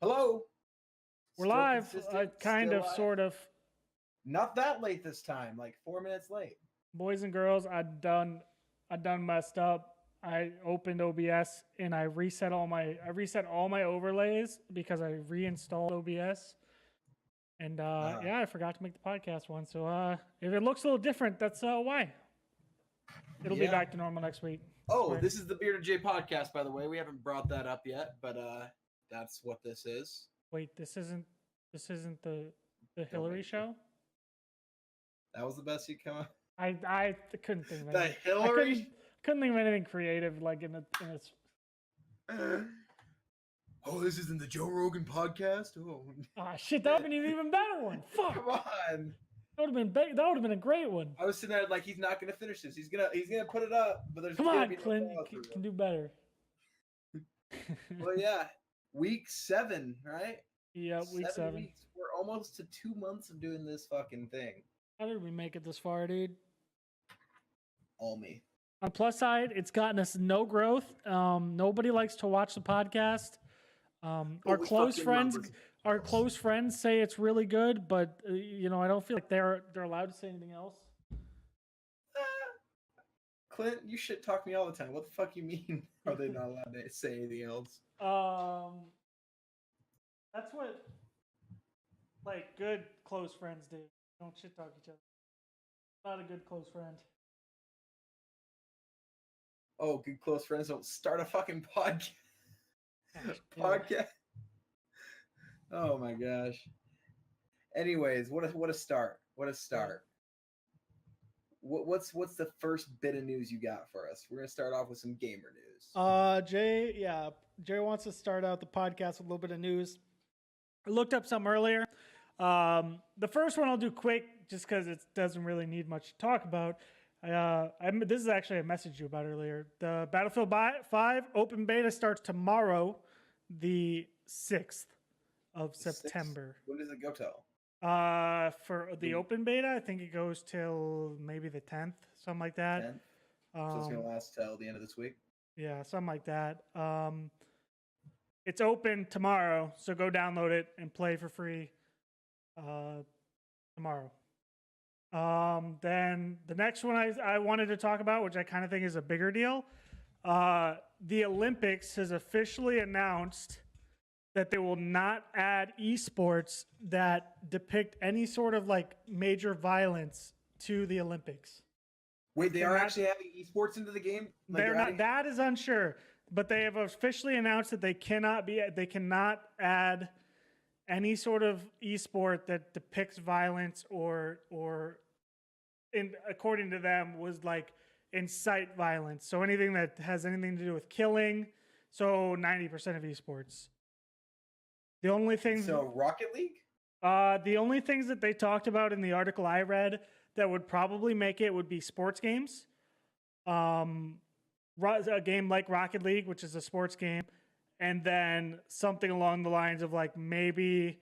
Hello. We're Still live, consistent, kind still of, live. sort of. Not that late this time, like 4 minutes late. Boys and girls, I done messed up. I opened OBS and I reset all my overlays because I reinstalled OBS. And yeah, I forgot to make the podcast one. So if it looks a little different, that's why. It'll be back to normal next week. Oh, this is the BeardedJay podcast, by the way. We haven't brought that up yet, but that's what this is. Wait, this isn't the Hillary show? That was the best you come up. I couldn't think of The anything. Hillary? Couldn't think of anything creative like in its. Oh, this isn't the Joe Rogan podcast. Oh, shit! That would have been an even better one. Fuck! Come on. That would have been a great one. I was sitting there like he's not gonna finish this. He's gonna put it up, but there's come on, Clint. You can do better. Well, yeah, week 7, right? Yeah, week 7. Weeks. We're almost to 2 months of doing this fucking thing. How did we make it this far, dude? All me. On plus side, it's gotten us no growth. Nobody likes to watch the podcast. Our close friends say it's really good, but I don't feel like they're allowed to say anything else. Clint, you shit talk me all the time. What the fuck you mean? Are they not allowed to say anything else? That's what good close friends do. Don't shit talk each other. Not a good close friend. Oh, good close friends don't start a fucking podcast. Oh my gosh. Anyways, what a start. What a start. What's the first bit of news you got for us? We're gonna start off with some gamer news. Jay wants to start out the podcast with a little bit of news. I looked up some earlier. The first one I'll do quick just because it doesn't really need much to talk about. This is actually a message you about earlier. The Battlefield 5 open beta starts tomorrow, the 6th of September. When does it go till? For the open beta, I think it goes till maybe the 10th, something like that. 10th? So it's gonna last till the end of this week? Yeah, something like that. It's open tomorrow, so go download it and play for free tomorrow. Then the next one I wanted to talk about, which I kind of think is a bigger deal, the Olympics has officially announced that they will not add esports that depict any sort of major violence to the Olympics. Wait, they are actually adding esports into the game? They're not. That is unsure, but they have officially announced that they cannot add any sort of esport that depicts violence or according to them was incite violence. So anything that has anything to do with killing. So 90% of esports. The only things. So Rocket League? The only things that they talked about in the article I read that would probably make it would be sports games. A game like Rocket League, which is a sports game, and then something along the lines of maybe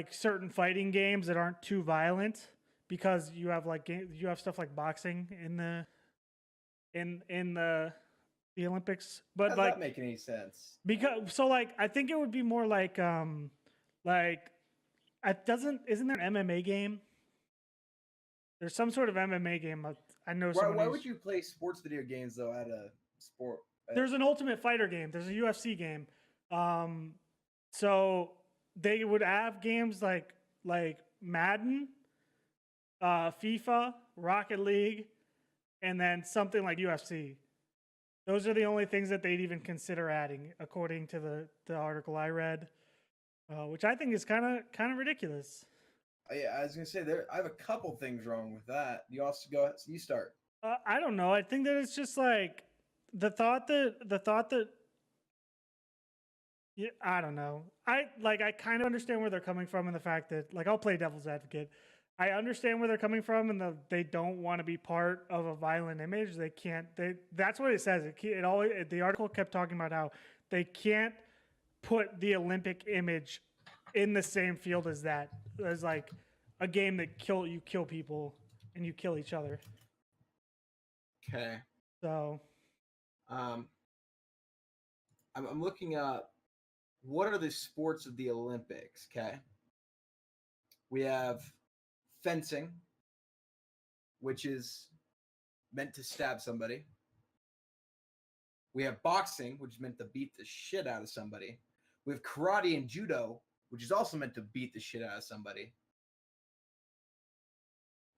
certain fighting games that aren't too violent, because you have you have stuff like boxing in the Olympics. But does that make any sense? Because I think it would be more isn't there an MMA game? There's some sort of MMA game. I know. Why would you play sports video games though at a sport? There's an Ultimate Fighter game. There's a UFC game. So they would have games like Madden, FIFA, Rocket League, and then something like UFC. Those are the only things that they'd even consider adding, according to the article I read, which I think is kind of ridiculous. Yeah, I was gonna say I have a couple things wrong with that. You also go. You start. I don't know. I think that it's just the thought that. Yeah, I don't know. I kind of understand where they're coming from in the fact that I'll play devil's advocate. I understand where they're coming from, and they don't want to be part of a violent image. They can't. That's what it says. The article kept talking about how they can't put the Olympic image in the same field as that. As a game that you kill people and you kill each other. Okay. So, I'm looking up what are the sports of the Olympics? Okay. We have fencing, which is meant to stab somebody. We have boxing, which is meant to beat the shit out of somebody. We have karate and judo, which is also meant to beat the shit out of somebody.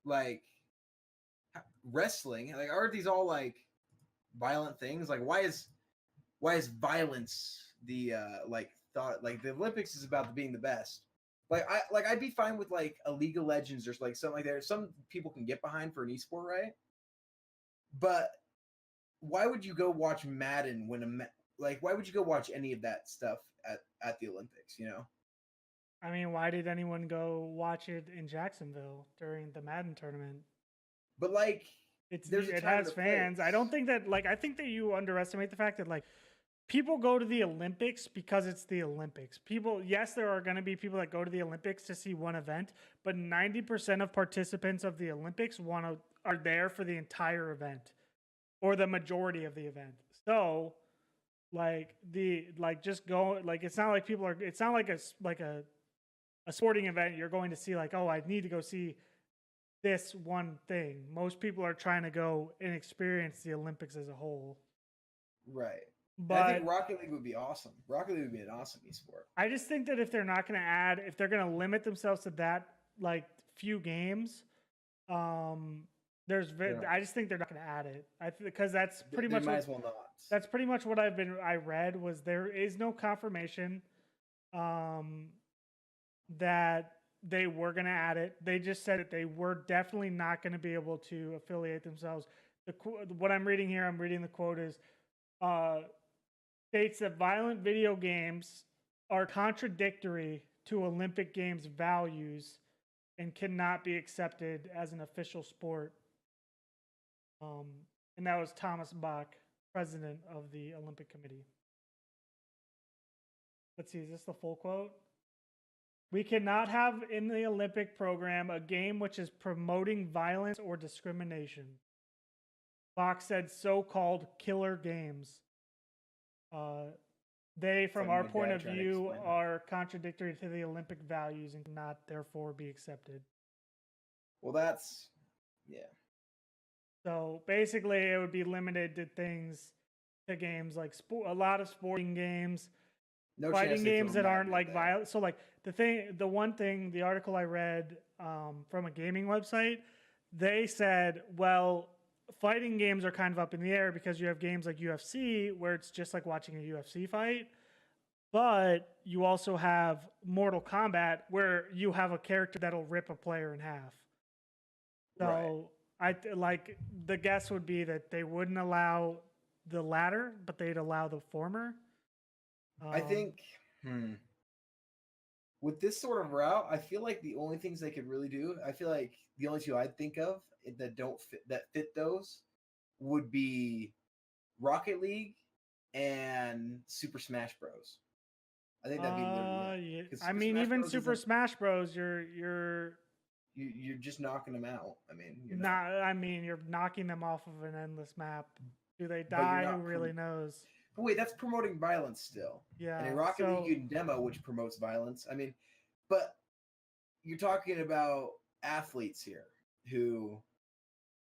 Like wrestling, like aren't these all like violent things? Like why is violence the like thought? Like the Olympics is about being the best. I'd be fine with like a League of Legends or like something like that. Some people can get behind for an esport, right? But why would you go watch Madden when why would you go watch any of that stuff at the Olympics, you know? I mean, why did anyone go watch it in Jacksonville during the Madden tournament? But like it has fans. I don't think that I think that you underestimate the fact that like people go to the Olympics because it's the Olympics. People, yes, there are going to be people that go to the Olympics to see one event, but 90% of participants of the Olympics are there for the entire event or the majority of the event. So just go, it's not like it's not like a sporting event you're going to see like, oh, I need to go see this one thing. Most people are trying to go and experience the Olympics as a whole. Right. But I think Rocket League would be awesome. Rocket League would be an awesome esport. I just think that if they're not going to if they're going to limit themselves to that few games, I just think they're not going to add it. Because that's pretty much might as well not. That's pretty much what I read was there is no confirmation that they were going to add it. They just said that they were definitely not going to be able to affiliate themselves. What I'm reading here, I'm reading the quote is states that violent video games are contradictory to Olympic Games values and cannot be accepted as an official sport. And that was Thomas Bach, president of the Olympic Committee. Let's see, is this the full quote? We cannot have in the Olympic program a game which is promoting violence or discrimination. Bach said so-called killer games. They, from our point of view, are contradictory to the Olympic values and cannot therefore be accepted. Well, that's, yeah. So basically, it would be limited to games like a lot of sporting games, fighting games that aren't like violent. So like the article I read from a gaming website, they said, well, fighting games are kind of up in the air because you have games like UFC where it's just like watching a UFC fight, but you also have Mortal Kombat where you have a character that'll rip a player in half. So the guess would be that they wouldn't allow the latter, but they'd allow the former. I think with this sort of route, I feel like the only things they could really do, I feel like the only two I'd think of that fit those would be Rocket League and Super Smash Bros. I think that'd be literally it. I mean, even Super Smash Bros, you're just knocking them out. I mean, you're knocking them off of an endless map. Do they die? Who really knows? But wait, that's promoting violence still. Yeah. And in Rocket League, you can demo, which promotes violence. I mean, but you're talking about athletes here who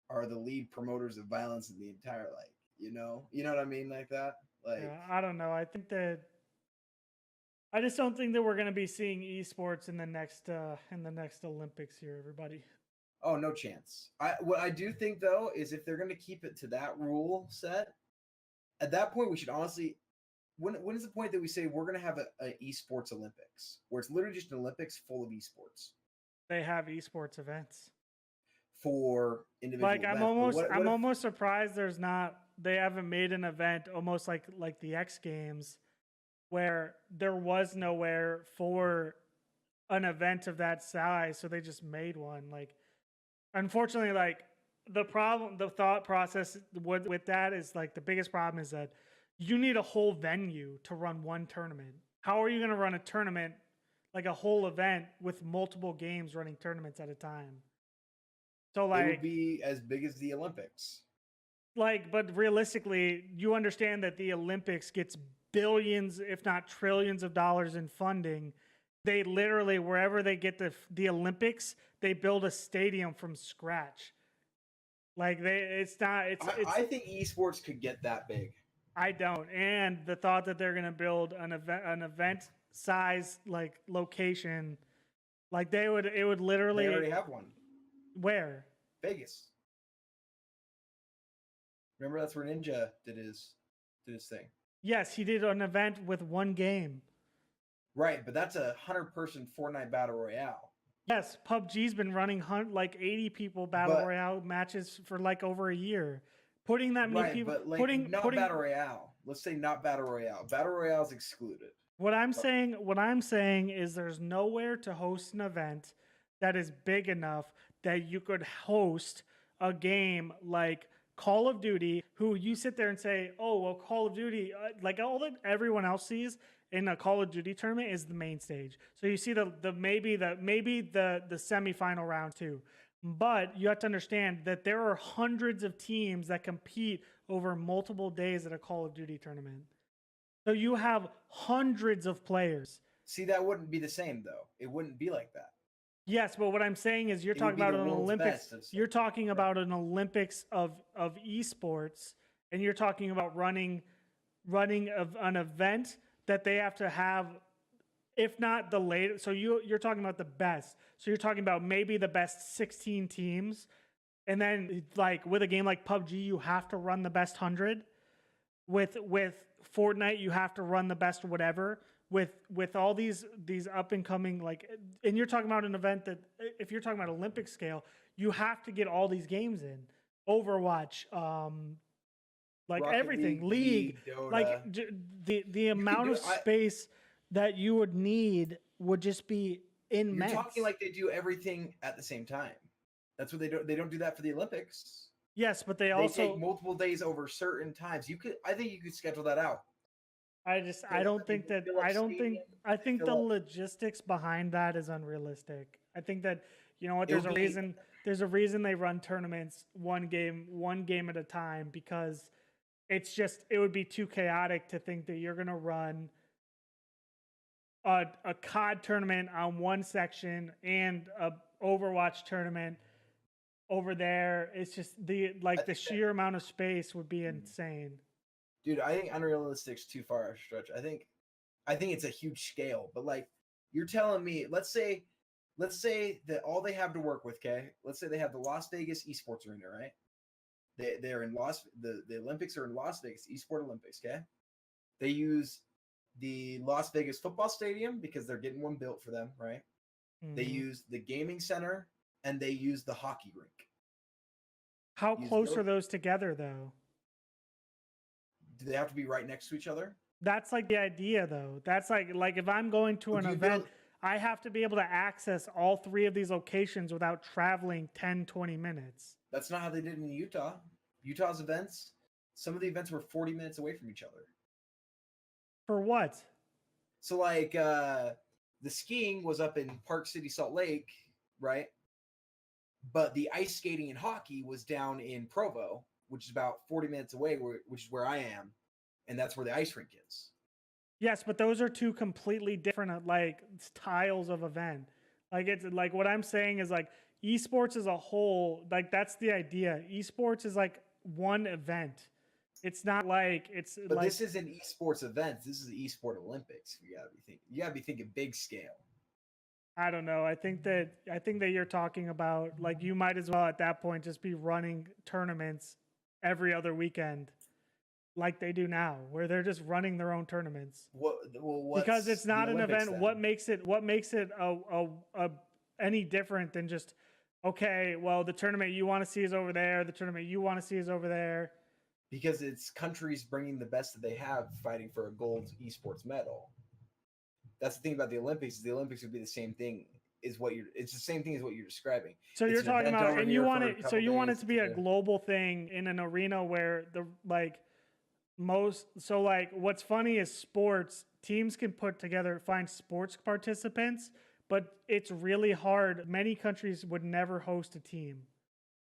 are the lead promoters of violence in the entire you know what I mean, like that. I don't know. I just don't think that we're going to be seeing esports in the next Olympics here, everybody. Oh, no chance. What I do think though is if they're going to keep it to that rule set, at that point we should honestly. When is the point that we say we're going to have an esports Olympics where it's literally just an Olympics full of esports? They have esports events for individual. I'm almost surprised they haven't made an event almost like the X Games where there was nowhere for an event of that size, so they just made one. Unfortunately, the thought process with that is the biggest problem is that you need a whole venue to run one tournament. How are you going to run a tournament, a whole event with multiple games running tournaments at a time? So it would be as big as the Olympics. But realistically, you understand that the Olympics gets billions, if not trillions of dollars in funding. They literally, wherever they get the Olympics, they build a stadium from scratch. Like I think esports could get that big. I don't. And the thought that they're gonna build an event size like location, like it would literally. They already have one. Where? Vegas. Remember, that's where Ninja did his thing. Yes, he did an event with one game. Right, but that's a 100-person Fortnite battle royale. Yes, PUBG's been running like 80 people battle royale matches for like over a year. Putting that many people, but like not battle royale. Let's say not battle royale. Battle royale is excluded. What I'm saying is there's nowhere to host an event that is big enough that you could host a game like Call of Duty, who you sit there and say, oh, well, Call of Duty, like all that everyone else sees in a Call of Duty tournament is the main stage. So you see maybe the semifinal round too. But you have to understand that there are hundreds of teams that compete over multiple days at a Call of Duty tournament. So you have hundreds of players. See, that wouldn't be the same though. It wouldn't be like that. Yes, but what I'm saying is you're talking about an Olympics. You're talking about an Olympics of esports, and you're talking about running an event that they have to have, if not the latest. So you're talking about the best. So you're talking about maybe the best 16 teams, and then like with a game like PUBG, you have to run the best 100. With Fortnite, you have to run the best whatever. With all these up and coming, like, and you're talking about an event that, if you're talking about Olympic scale, you have to get all these games in. Overwatch, like Rocket everything, League like the amount of space that you would need would just be immense. You're talking like they do everything at the same time. That's what they do. They don't do that for the Olympics. Yes, but they also take multiple days over certain times. I think you could schedule that out. I think the logistics behind that is unrealistic. I think that, you know what, there's a reason they run tournaments one game at a time, because it would be too chaotic to think that you're going to run a COD tournament on one section and a Overwatch tournament over there. It's just the sheer amount of space would be insane. Dude, I think unrealistic's too far a stretch. I think it's a huge scale, but like you're telling me, let's say that all they have to work with, okay? Let's say they have the Las Vegas Esports Arena, right? They're in the Olympics are in Las Vegas, Esport Olympics, okay? They use the Las Vegas football stadium because they're getting one built for them, right? Mm-hmm. They use the gaming center and they use the hockey rink. How close are those together though? Do they have to be right next to each other? That's like the idea, though. That's like if I'm going to an event, I have to be able to access all three of these locations without traveling 10, 20 minutes. That's not how they did it in Utah. Utah's events, some of the events were 40 minutes away from each other. For what? So like the skiing was up in Park City, Salt Lake, right? But the ice skating and hockey was down in Provo, which is about 40 minutes away, which is where I am, and that's where the ice rink is. Yes, but those are two completely different like styles of event. Like it's like what I'm saying is like esports as a whole, like that's the idea. Esports is like one event. It's not like it's. But like, this isn't esports events. This is the esport Olympics. You gotta be thinking big scale. I don't know. I think that you're talking about like you might as well at that point just be running tournaments every other weekend, like they do now, where they're just running their own tournaments. Because it's not an event. Then? What makes it any different than just okay? Well, the tournament you want to see is over there. The tournament you want to see is over there. Because it's countries bringing the best that they have, fighting for a gold esports medal. That's the thing about the Olympics. Is the Olympics would be the same thing. It's the same thing as what you're describing. So you're talking about, and you want it. So you want it to be a global thing in an arena where what's funny is sports teams can find sports participants, but it's really hard. Many countries would never host a team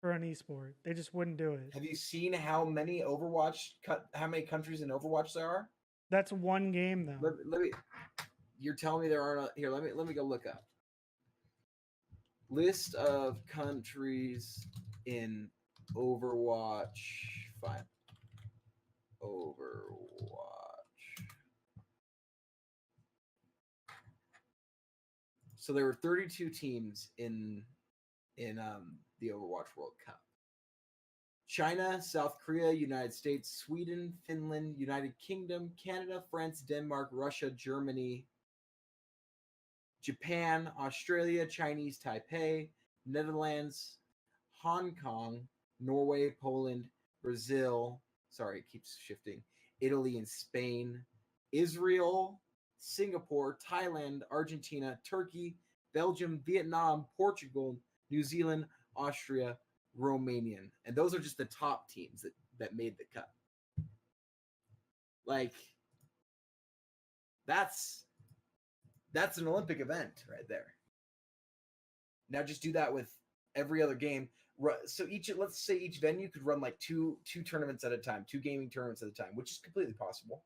for an esport. They just wouldn't do it. Have you seen how many countries in Overwatch there are? That's one game though. Let me. You're telling me there are not here. Let me go look up list of countries in Overwatch. Fine, Overwatch. So there were 32 teams in the Overwatch World Cup. China, South Korea, United States, Sweden, Finland, United Kingdom, Canada, France, Denmark, Russia, Germany, Japan, Australia, Chinese Taipei, Netherlands, Hong Kong, Norway, Poland, Brazil. Sorry, it keeps shifting. Italy and Spain, Israel, Singapore, Thailand, Argentina, Turkey, Belgium, Vietnam, Portugal, New Zealand, Austria, Romanian. And those are just the top teams that made the cut. Like, that's an Olympic event right there. Now just do that with every other game. So let's say each venue could run like two tournaments at a time, 2 gaming tournaments at a time, which is completely possible.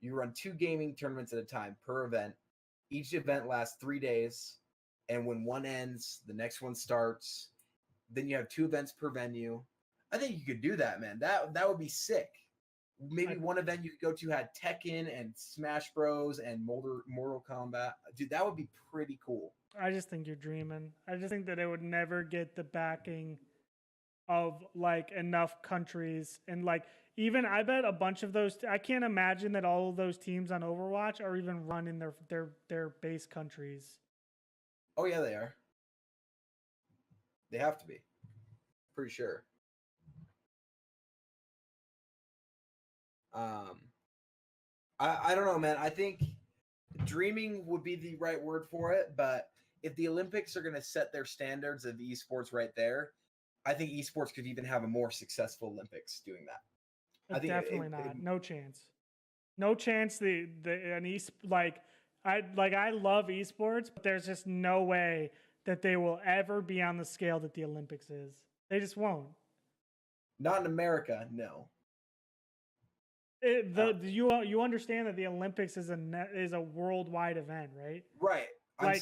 You run 2 gaming tournaments at a time per event. Each event lasts 3 days, and when one ends, the next one starts. Then you have 2 events per venue. I think you could do that, man. That would be sick. Maybe one event you could go to had Tekken and Smash Bros. And Mortal Kombat. Dude, that would be pretty cool. I just think you're dreaming. I just think that it would never get the backing of like enough countries, and like even I bet a bunch of those. I can't imagine that all of those teams on Overwatch are even run in their base countries. Oh yeah, they are. They have to be. Pretty sure. I don't know, man. I think dreaming would be the right word for it, but if the Olympics are going to set their standards of esports right there, I think esports could even have a more successful Olympics doing that. I think definitely not. No chance. No chance. I love esports, but there's just no way that they will ever be on the scale that the Olympics is. They just won't. Not in America, no. You understand that the Olympics is a worldwide event, right? Right.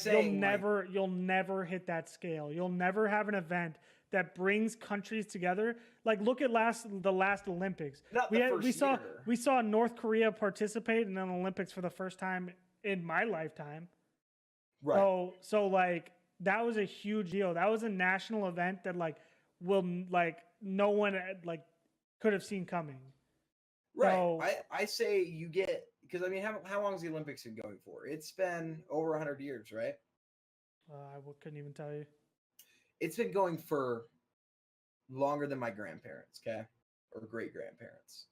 You'll never hit that scale. You'll never have an event that brings countries together. Like look at the last Olympics. We saw North Korea participate in an Olympics for the first time in my lifetime. Right. So like that was a huge deal. That was a national event that no one could have seen coming. Right. So, I say you get, because I mean, how long has the Olympics been going for? It's been over 100 years, right? I couldn't even tell you. It's been going for longer than my grandparents, okay, or great grandparents.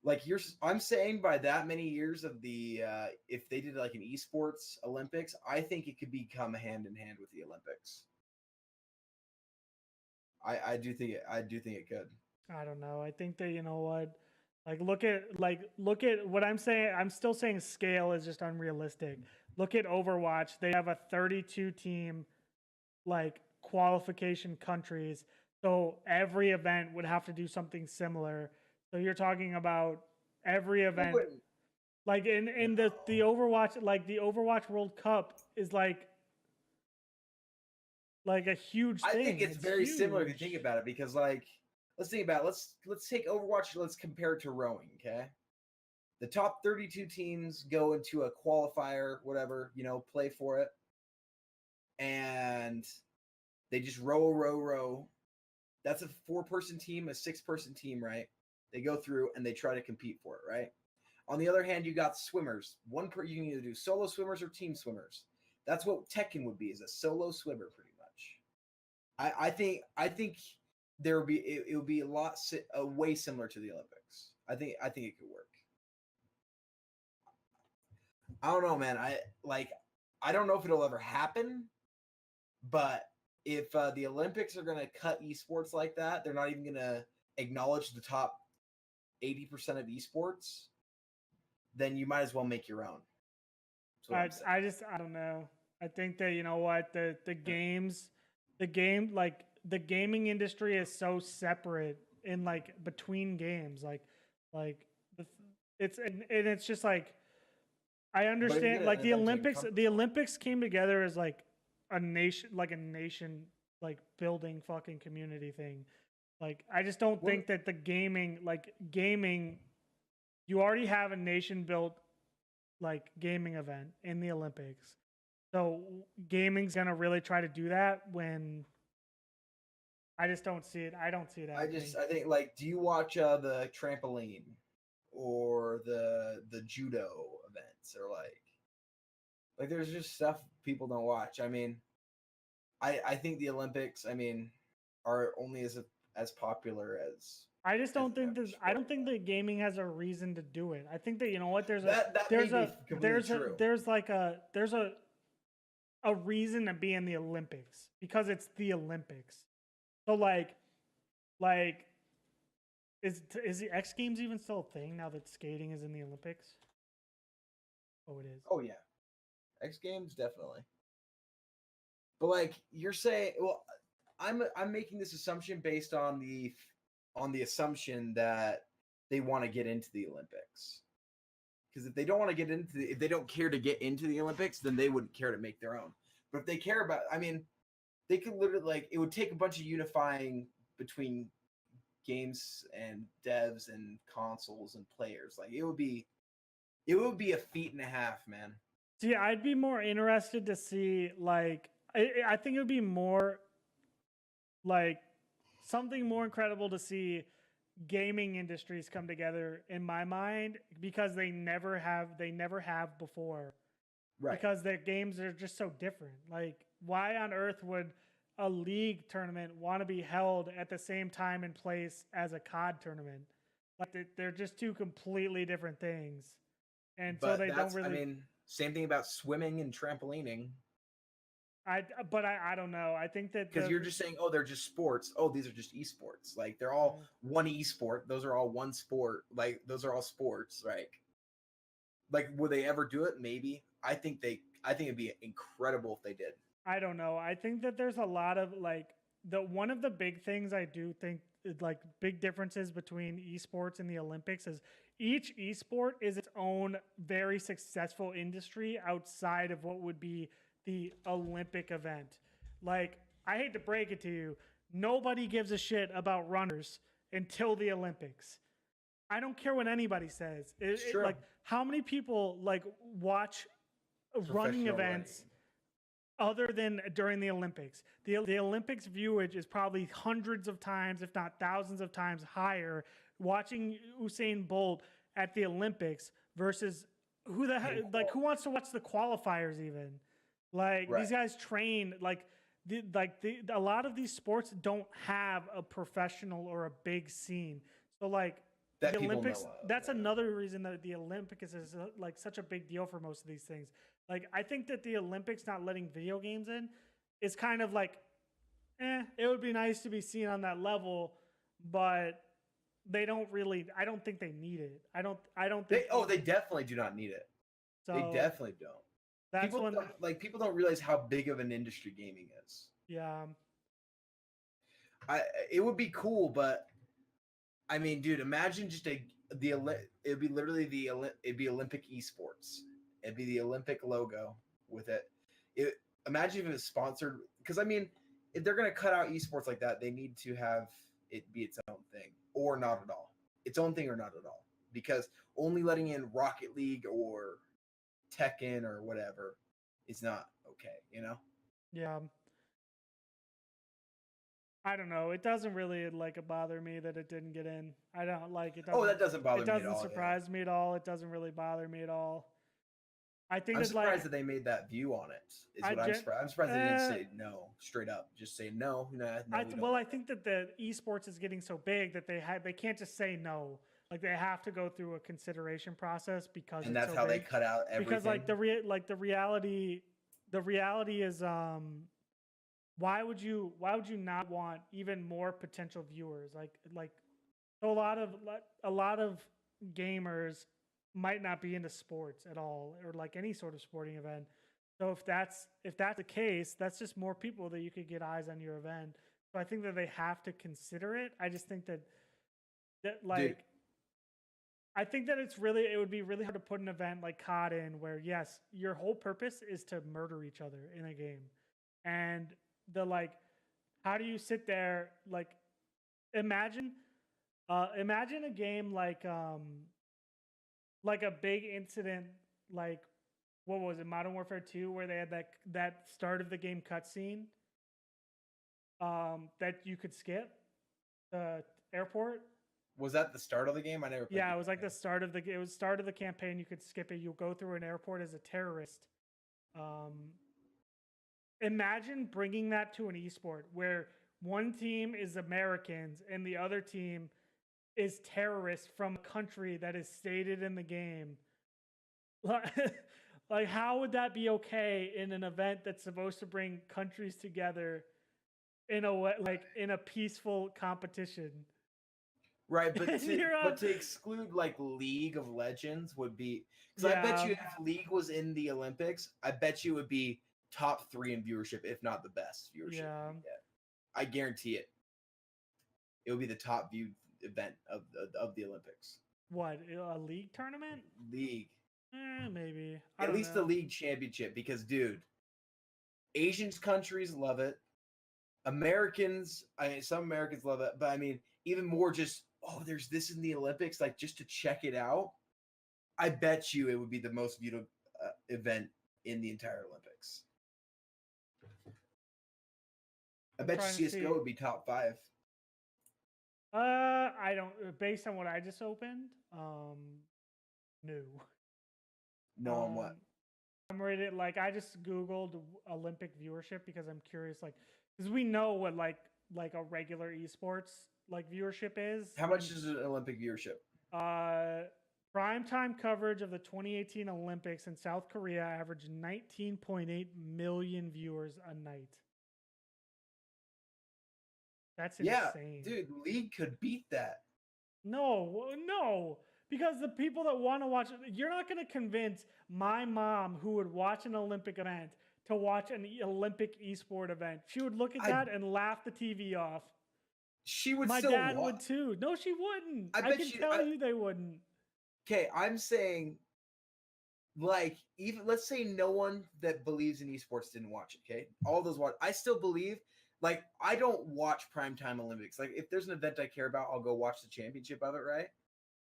Like I'm saying by that many years of the if they did like an esports Olympics, I think it could become hand in hand with the Olympics. I do think it could. I don't know. I think that, you know what, look at what I'm saying. I'm still saying scale is just unrealistic. Look at Overwatch. They have a 32 team qualification countries. So every event would have to do something similar. So you're talking about every event, in the Overwatch, the Overwatch World Cup is like a huge thing. I think it's very huge. Similar if you think about it, because let's think about it. Let's take Overwatch. Let's compare it to rowing. Okay, the top 32 teams go into a qualifier, whatever, play for it, and they just row. That's a 4-person team, a 6-person team, right? They go through and they try to compete for it, right? On the other hand, you got swimmers. You can either do solo swimmers or team swimmers. That's what Tekken would be, is a solo swimmer, pretty much. I think there would be it would be a way similar to the Olympics. I think it could work. I don't know, man. I don't know if it'll ever happen, but if the Olympics are going to cut esports like that, they're not even going to acknowledge the top 80% of esports, then you might as well make your own. I don't know. I think that, you know what, the gaming industry is so separate in between games. and it's just like I But if you understand get like an the event to Olympics. encompass The all that. Olympics came together as like a nation like building fucking community thing. Like I just don't Well, think that the gaming, you already have a nation built like gaming event in the Olympics. So gaming's gonna really try to do that when I just don't see it. I don't see it happening. I think like, do you watch the trampoline or the judo events or like there's just stuff people don't watch. I mean, I think the Olympics, I mean, are only as popular I just as don't think another that I sport. don't think that gaming has a reason to do it. I think that you know what That may be completely true. there's a reason to be in the Olympics because it's the Olympics. So like is the X Games even still a thing now that skating is in the Olympics? Oh, it is. Oh yeah, X Games definitely. But like you're saying, well, I'm making this assumption based on the assumption that they want to get into the Olympics. Because if they don't want to get into if they don't care to get into the Olympics, then they wouldn't care to make their own. But if they care about, I mean, they could literally like it would take a bunch of unifying between games and devs and consoles and players. Like it would be a feat and a half, man. See, I'd be more interested to see like I think it would be more like something more incredible to see gaming industries come together in my mind because they never have before. Right. Because their games are just so different. Like why on earth would a league tournament want to be held at the same time and place as a COD tournament? Like they're just two completely different things. And so But they don't that's, I really mean, same thing about swimming and trampolining. I don't know. I think that Because you're just saying, oh, they're just sports. Oh, these are just esports. Like they're all Mm. one esport. Those are all one sport. Like those are all sports. Like would they ever do it? Maybe. I think it'd be incredible if they did. I don't know. I think that there's a lot of like the one of the big things I do think like big differences between esports and the Olympics is each esport is its own very successful industry outside of what would be the Olympic event. Like I hate to break it to you, nobody gives a shit about runners until the Olympics. I don't care what anybody says. It's true. Like how many people like watch running Professional events running. other than during the Olympics. The Olympics viewage is probably hundreds of times, if not thousands of times higher watching Usain Bolt at the Olympics versus who wants to watch the qualifiers even? Like Right. these guys train a lot of these sports don't have a professional or a big scene. So like That the people Olympics, know of. that's Yeah. another reason that the Olympics is like such a big deal for most of these things. Like I think that the Olympics not letting video games in is kind of like, it would be nice to be seen on that level, but they don't really. I don't think they need it. I don't think. They definitely do not need it. So They definitely don't. that's when. People don't realize how big of an industry gaming is. Yeah. It would be cool, but I mean, dude, imagine just it'd be literally it'd be Olympic esports. It'd be the Olympic logo with it. Imagine if it was sponsored, because I mean, if they're gonna cut out esports like that, they need to have it be its own thing or not at all. Its own thing or not at all. Because only letting in Rocket League or Tekken or whatever is not okay, you know? Yeah. I don't know. It doesn't really like bother me that it didn't get in. I don't like it. Oh, that doesn't bother It me at doesn't all. surprise me at all. It doesn't really bother me at all. I think I'm it's surprised like that they made that view on it. Is I what I'm gen- surprised. I'm surprised they didn't say no straight up. Just say no, no, we don't. well, I think that the esports is getting so big that they can't just say no. Like they have to go through a consideration process because And it's that's so how they big. cut out everything. Because like the reality is why would you not want even more potential viewers? Like so a lot of gamers might not be into sports at all or like any sort of sporting event. So if that's the case, that's just more people that you could get eyes on your event. So I think that they have to consider it. I just think that like Dude. I think that it would be really hard to put an event like COD in where, yes, your whole purpose is to murder each other in a game. And the like, how do you sit there? Like, imagine, imagine a game like a big incident, like, what was it, Modern Warfare 2, where they had that start of the game cutscene that you could skip the airport. Was that the start of the game? I never played Yeah, the it was like campaign. the start of the campaign. You could skip it. You'll go through an airport as a terrorist. Imagine bringing that to an esport where one team is Americans and the other team is terrorists from a country that is stated in the game. Like, how would that be okay in an event that's supposed to bring countries together in a way, like in a peaceful competition? Right, but And you're to exclude like League of Legends would be, because I bet Yeah. you if League was in the Olympics, I bet you it would be top 3 in viewership, if not the best viewership. Yeah. I guarantee it. It would be the top viewed event of the Olympics. What, a league tournament? League. Maybe. At least the league championship, because dude, Asian countries love it. Americans, I mean, some Americans love it, but I mean, even more just, oh, there's this in the Olympics, like just to check it out. I bet you it would be the most viewed event in the entire Olympics. I bet you CSGO would be top 5. I don't, based on what I just opened, no. No, on what? I'm ready. Like, I just Googled Olympic viewership because I'm curious, like, because we know what like a regular esports like viewership is. How much is an Olympic viewership? Primetime coverage of the 2018 Olympics in South Korea averaged 19.8 million viewers a night. That's insane. Dude, League could beat that. No, because the people that want to watch it, you're not going to convince my mom who would watch an Olympic event to watch an Olympic esport event. She would look at that and laugh the TV off. She would. My dad would too. No, she wouldn't. I can tell you they wouldn't. Okay, I'm saying, like, even let's say no one that believes in esports didn't watch it. Okay, all those watch. I still believe. Like, I don't watch primetime Olympics. Like, if there's an event I care about, I'll go watch the championship of it, right?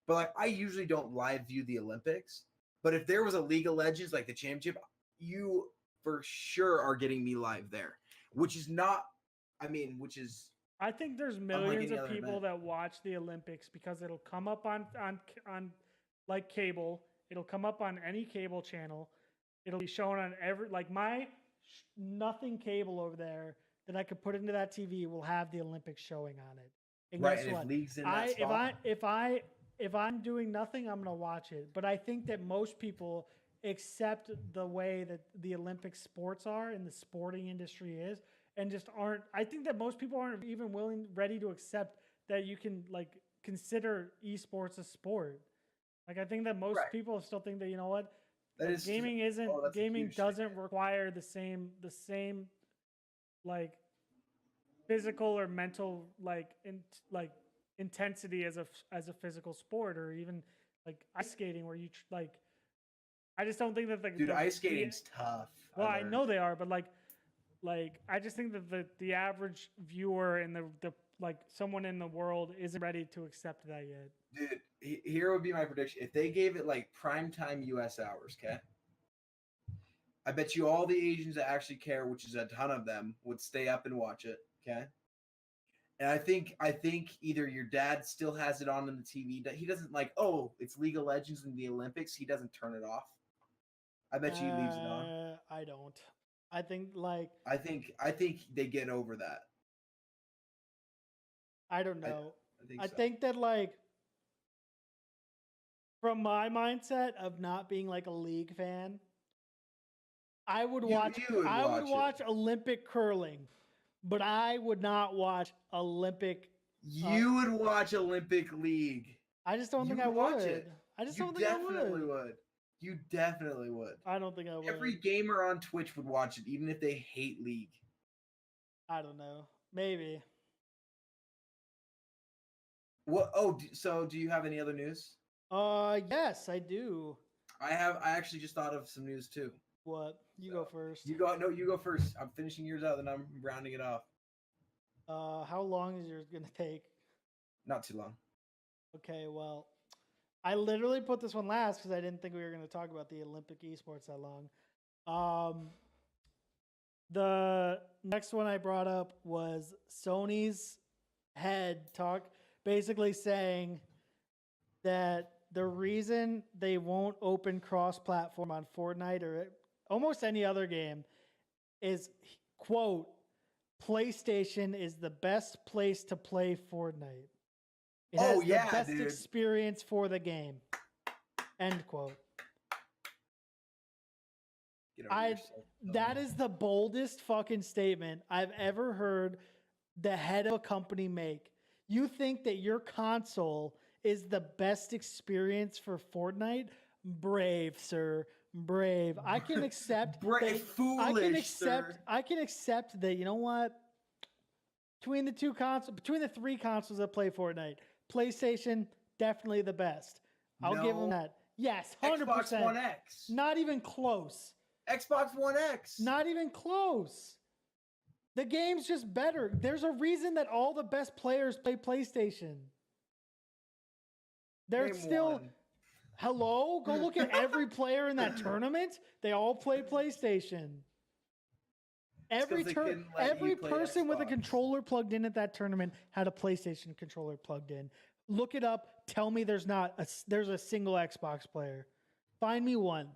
But like, I usually don't live view the Olympics. But if there was a League of Legends, like the championship, you for sure are getting me live there. Which is not, I think there's millions of people that watch the Olympics because it'll come up on like cable. It'll come up on any cable channel. It'll be shown on every, like my nothing cable over there that I could put into that TV will have the Olympics showing on it. And right, guess and what? If League's in that spot, If I'm doing nothing, I'm gonna watch it. But I think that most people accept the way that the Olympic sports are and the sporting industry is, and just aren't. I think that most people aren't even ready to accept that you can like consider esports a sport. Like, I think that most people still think that, you know what, like, gaming doesn't require the same like physical or mental like intensity as a physical sport, or even like ice skating where you like. I just don't think that dude, ice skating's tough. Well, I know they are, but like I just think that the average viewer and the like someone in the world isn't ready to accept that yet. Dude, here would be my prediction. If they gave it like primetime US hours, okay? I bet you all the Asians that actually care, which is a ton of them, would stay up and watch it, okay? And I think either your dad still has it on the TV. He doesn't like, oh, it's League of Legends in the Olympics. He doesn't turn it off. I bet you he leaves it on. I don't. I think like I think they get over that. I don't know. I think that like from my mindset of not being like a League fan, I would watch Olympic curling, but I would not watch Olympic. You would watch Olympic League. I just don't think I would. I just don't think I would. You definitely would. I don't think I would. Every gamer on Twitch would watch it, even if they hate League. I don't know. Maybe. What? Oh, so do you have any other news? Yes, I do. I actually just thought of some news too. What? You go first. You go first. I'm finishing yours out, then I'm rounding it off. How long is yours gonna take? Not too long. Okay, well, I literally put this one last because I didn't think we were going to talk about the Olympic esports that long. The next one I brought up was Sony's head talk, basically saying that the reason they won't open cross-platform on Fortnite or almost any other game is, quote, PlayStation is the best place to play Fortnite. It has the best experience for the game. End quote. That is the boldest fucking statement I've ever heard the head of a company make. You think that your console is the best experience for Fortnite? Brave, sir. Brave. I can accept foolish, sir. I can accept that, you know what? Between the three consoles that play Fortnite, PlayStation, definitely the best. I'll give them that. Yes, 100%. Xbox One X. Not even close. Xbox One X. Not even close. The game's just better. There's a reason that all the best players play PlayStation. They're still... Hello? Go look at every player in that tournament. They all play PlayStation. Every person with a controller plugged in at that tournament had a PlayStation controller plugged in. Look it up. Tell me there's a single Xbox player. Find me one.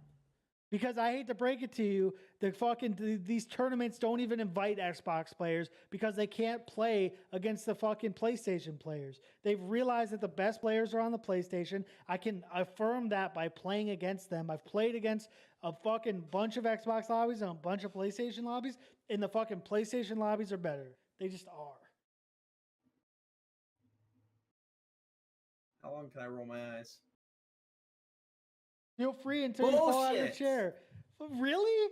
Because I hate to break it to you, these tournaments don't even invite Xbox players because they can't play against the fucking PlayStation players. They've realized that the best players are on the PlayStation. I can affirm that by playing against them. I've played against a fucking bunch of Xbox lobbies and a bunch of PlayStation lobbies, and the fucking PlayStation lobbies are better. They just are. How long can I roll my eyes? Feel free until you fall out of your chair. Really?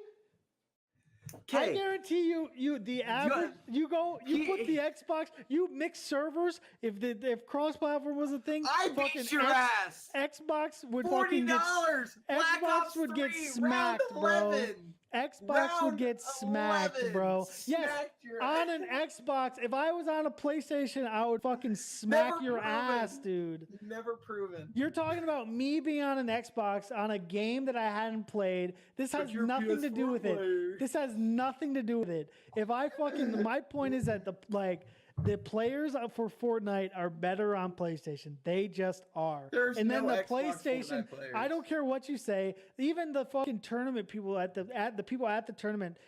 I guarantee you the average you put the Xbox, you mix servers. If cross-platform was a thing, I beat your ass. Xbox would $40. Xbox would get smacked, bro. Xbox would get smacked, bro. Yes, on an Xbox. If I was on a PlayStation, I would fucking smack your ass, dude. Never proven. You're talking about me being on an Xbox on a game that I hadn't played. This has nothing to do with it. This has nothing to do with it. If I fucking, my point is that the players for Fortnite are better on PlayStation. They just are. And then the PlayStation, I don't care what you say. Even the fucking tournament people the people at the tournament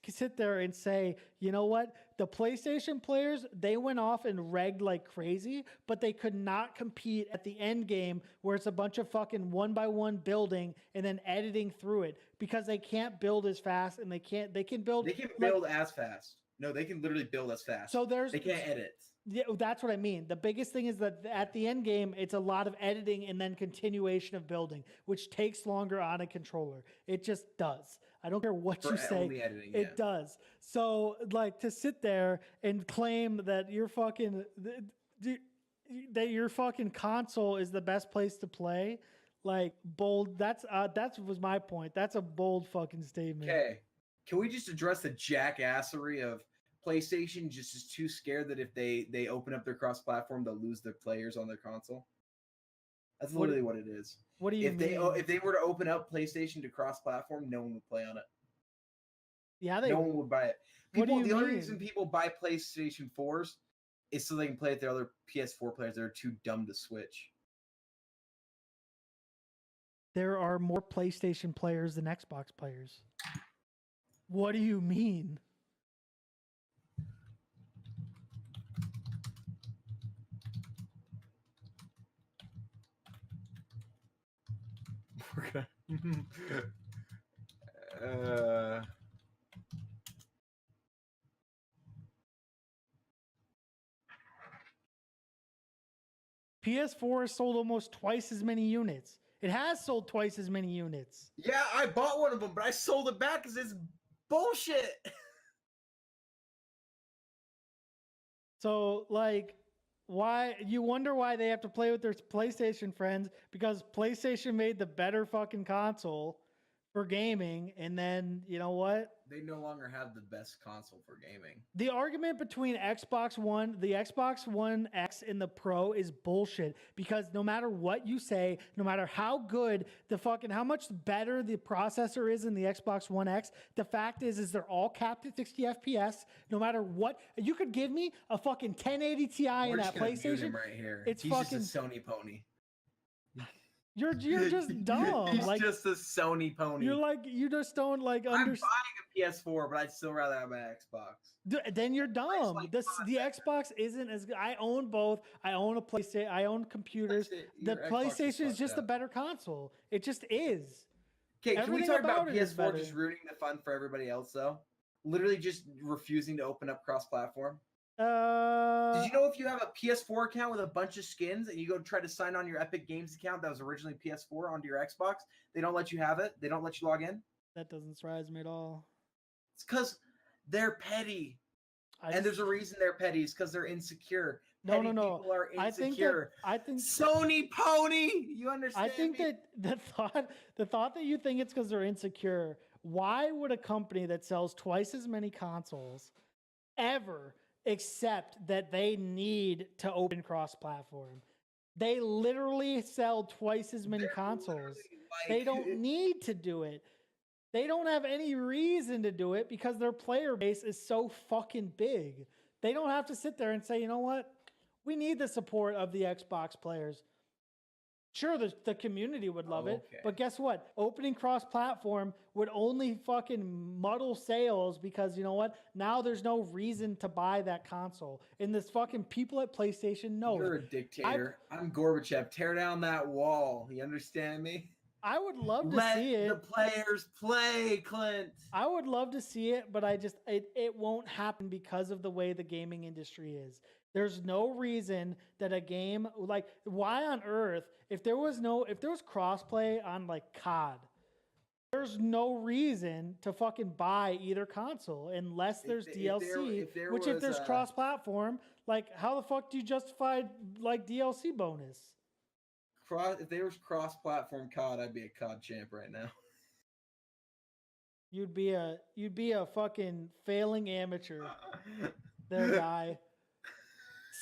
sit there and say, you know what? The PlayStation players, they went off and regged like crazy, but they could not compete at the end game where it's a bunch of fucking one by one building and then editing through it because they can't build as fast and they can build as fast. No, they can literally build as fast. So they can't edit. Yeah, that's what I mean. The biggest thing is that at the end game, it's a lot of editing and then continuation of building, which takes longer on a controller. It just does. I don't care what you say. It does. So, like, to sit there and claim that your fucking console is the best place to play, like, bold. That was my point. That's a bold fucking statement. Okay. Can we just address the jackassery of PlayStation just is too scared that if they open up their cross-platform, they'll lose their players on their console? That's literally what it is. What do you mean? If they were to open up PlayStation to cross-platform, no one would play on it. Yeah, no one would buy it. The only reason people buy PlayStation 4s is so they can play with their other PS4 players that are too dumb to switch. There are more PlayStation players than Xbox players. What do you mean? PS4 has sold almost twice as many units. It has sold twice as many units. Yeah, I bought one of them, but I sold it back because it's bullshit. So, like, Why you wonder why they have to play with their PlayStation friends because PlayStation made the better fucking console for gaming, and then you know what? They no longer have the best console for gaming. The argument between Xbox One, the Xbox One X and the Pro is bullshit because no matter what you say, no matter how good the fucking how much better the processor is in the Xbox One X, the fact is they're all capped at 60 FPS. No matter what, you could give me a fucking 1080 Ti in that PlayStation. Right here. It's He's fucking just a Sony pony. You're just dumb. He's like just a Sony pony. you're like you just don't like I'm understand. buying a PS4, but I'd still rather have my Xbox. Then you're dumb. Like The Xbox isn't as good. I own both. I own a PlayStation. I own computers. The PlayStation is just a better console. It just is. Okay, can we talk about PS4 just better. ruining the fun for everybody else though? Literally just refusing to open up cross-platform. Did you know if you have a PS4 account with a bunch of skins and you go try to sign on your Epic Games account that was originally PS4 onto your Xbox, they don't let you have it? They don't let you log in? That doesn't surprise me at all. It's because they're petty. And there's a reason they're petty. It's because they're insecure. No. People are insecure. I think Sony pony. You understand? I think me? that the thought that you think it's because they're insecure. Why would a company that sells twice as many consoles ever accept that they need to open cross-platform? They literally sell twice as many consoles. They don't need to do it. They don't have any reason to do it because their player base is so fucking big. They don't have to sit there and say, you know what? We need the support of the Xbox players. Sure, the community would love it, but guess what? Opening cross-platform would only fucking muddle sales because you know what? Now there's no reason to buy that console. And this fucking people at PlayStation know. You're a dictator. I'm Gorbachev. Tear down that wall. You understand me? I would love to see it. Let the players play, Clint. I would love to see it, but it won't happen because of the way the gaming industry is. There's no reason that a game like why on earth if there was crossplay on like COD, there's no reason to fucking buy either console unless there's DLC. If there's cross-platform, like how the fuck do you justify like DLC bonus? If there was cross-platform COD, I'd be a COD champ right now. You'd be a fucking failing amateur, there, guy.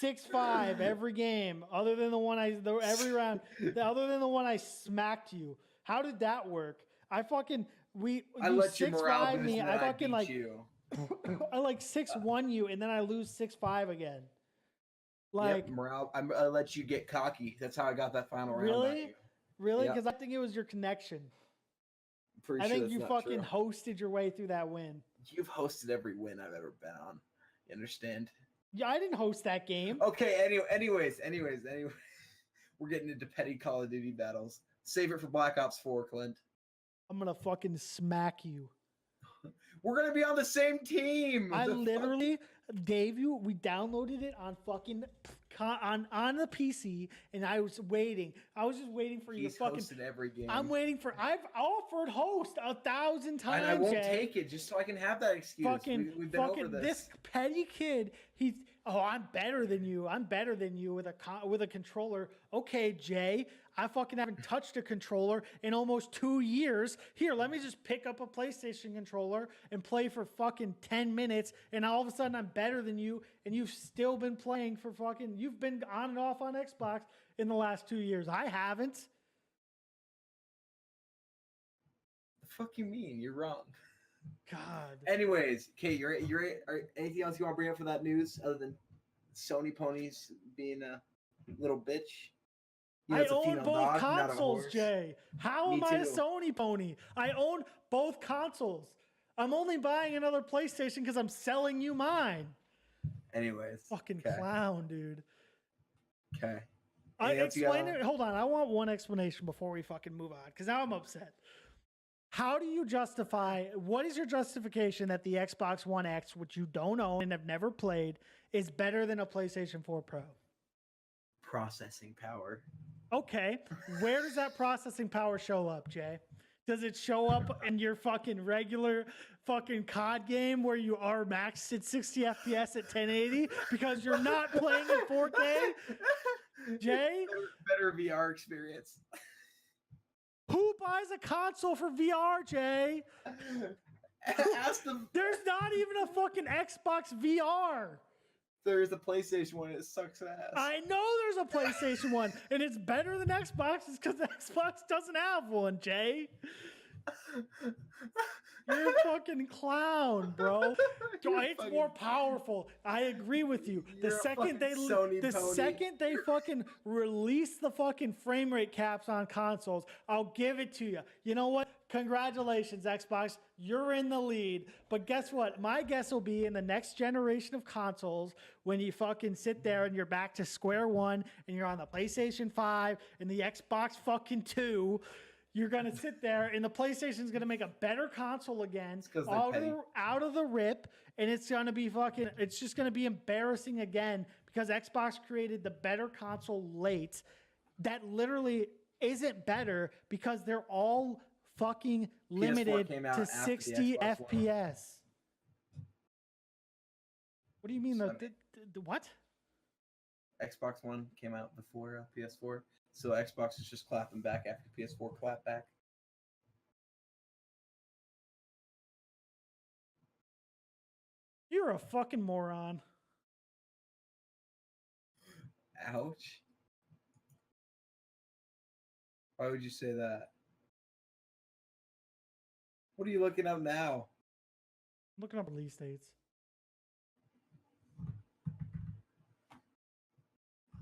6'5" every game, other than the one every round, other than the one I smacked you. How did that work? I let your morale boost me. I fucking like you. I like 6'1" you, and then I lose 6'5" again. Like morale. I let you get cocky. That's how I got that final round. Really? Because I think it was your connection. I think you fucking hosted your way through that win. You've hosted every win I've ever been on. You understand? Yeah, I didn't host that game. Okay, anyways. We're getting into petty Call of Duty battles. Save it for Black Ops 4, Clint. I'm gonna fucking smack you. We're gonna be on the same team. I literally gave you. We downloaded it on fucking on the PC, and I was waiting. I was just waiting for you to fucking. Hosted every game. I'm waiting for. I've offered host 1,000 times. And I won't take it just so I can have that excuse. We've been over this. This petty kid. I'm better than you. I'm better than you with a controller. Okay, Jay. I fucking haven't touched a controller in almost 2 years. Here, let me just pick up a PlayStation controller and play for fucking 10 minutes. And all of a sudden I'm better than you. And you've still been playing for fucking, you've been on and off on Xbox in the last 2 years. I haven't. The fuck you mean? You're wrong. God. Anyways, okay, you're anything else you want to bring up for that news other than Sony ponies being a little bitch? I own both consoles, Jay. How am I a Sony pony? I own both consoles. I'm only buying another PlayStation because I'm selling you mine. Anyways. Fucking clown, dude. Okay. Explain it. Hold on. I want one explanation before we fucking move on because now I'm upset. How do you justify, what is your justification that the Xbox One X, which you don't own and have never played, is better than a PlayStation 4 Pro? Processing power. Okay. Where does that processing power show up, Jay? Does it show up in your fucking regular fucking COD game where you are maxed at 60 FPS at 1080 because you're not playing in 4K? Jay? Better VR experience. Who buys a console for VR, Jay? Ask them. There's not even a fucking Xbox VR. There's a PlayStation one. It sucks ass. I know there's a PlayStation one, and it's better than Xbox because Xbox doesn't have one, Jay. You're a fucking clown, bro. It's more powerful. I agree with you. The second they fucking release the fucking frame rate caps on consoles, I'll give it to you. You know what? Congratulations, Xbox. You're in the lead. But guess what? My guess will be in the next generation of consoles when you fucking sit there and you're back to square one and you're on the PlayStation 5 and the Xbox fucking 2. You're going to sit there and the PlayStation's going to make a better console again out of the rip. And it's going to be it's just going to be embarrassing again because Xbox created the better console late that literally isn't better because they're all fucking limited to 60 FPS. What do you mean? The what? Xbox One came out before PS4. So Xbox is just clapping back after PS4 clapped back. You're a fucking moron. Ouch. Why would you say that? What are you looking up now? I'm looking up release dates.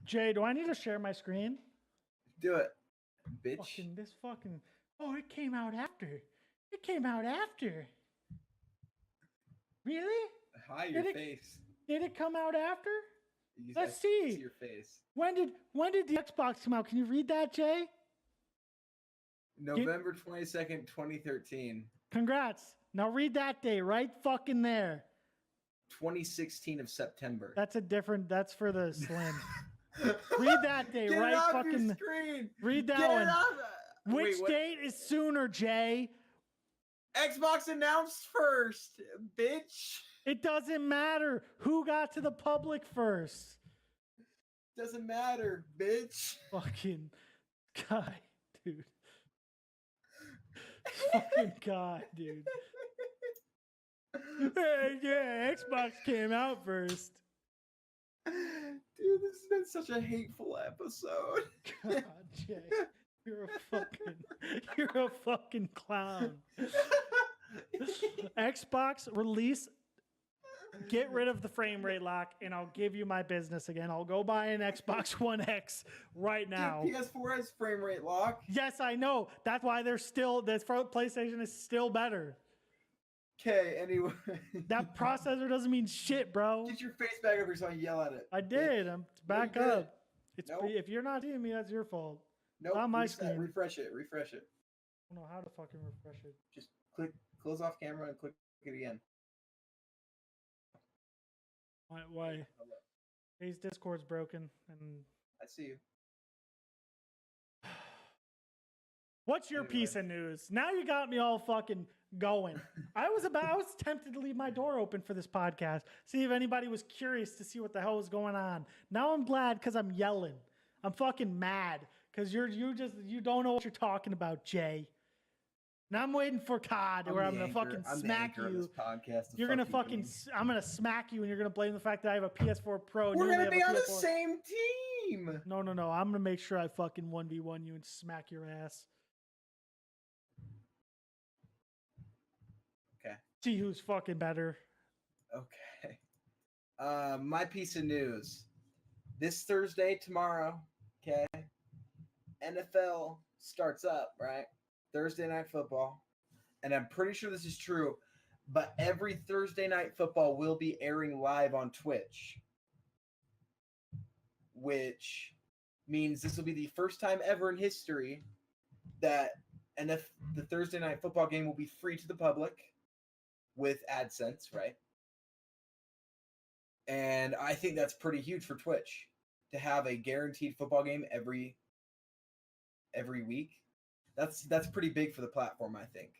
Jay, do I need to share my screen? Do it, bitch. Oh, it came out after. It came out after. Really? Hide your face. Did it come out after? Let's see your face. When did the Xbox come out? Can you read that, Jay? November 22nd, 2013. Congrats. Now read that day right fucking there. 2016 of September. That's for the Slim. Read that day, Get right? It off fucking your screen. Read that Get one. It off. Which date is sooner, Jay? Xbox announced first, bitch. It doesn't matter who got to the public first. Doesn't matter, bitch. Fucking guy, dude. Fucking God, dude. Hey, yeah, Xbox came out first. Dude, this has been such a hateful episode. God, Jay, you're a fucking clown. Xbox release, get rid of the frame rate lock, and I'll give you my business again. I'll go buy an Xbox One X right now. Dude, PS4 has frame rate lock. Yes, I know. That's why this PlayStation is still better. Okay, anyway. That processor doesn't mean shit, bro. Get your face back up here so I can yell at it. I did. I'm back up. Nope. If you're not seeing me, that's your fault. Nope. Not my screen. Refresh it. I don't know how to fucking refresh it. Just close off camera and click it again. Why? His Discord's broken, and I see you. What's your piece of news? Now you got me all fucking going. I was tempted to leave my door open for this podcast, see if anybody was curious to see what the hell was going on. Now I'm glad because I'm yelling. I'm fucking mad because you don't know what you're talking about, Jay. Now I'm waiting for COD where I'm gonna fucking smack you. You're gonna I'm gonna smack you and you're gonna blame the fact that I have a PS4 Pro. We're gonna be on the same team. No. I'm gonna make sure I fucking 1v1 you and smack your ass. Okay. See who's fucking better. Okay. My piece of news. This Thursday, tomorrow, okay, NFL starts up, right? Thursday Night Football. And I'm pretty sure this is true, but every Thursday Night Football will be airing live on Twitch, which means this will be the first time ever in history that the Thursday Night Football game will be free to the public with AdSense, right? And I think that's pretty huge for Twitch to have a guaranteed football game every week. That's pretty big for the platform, I think.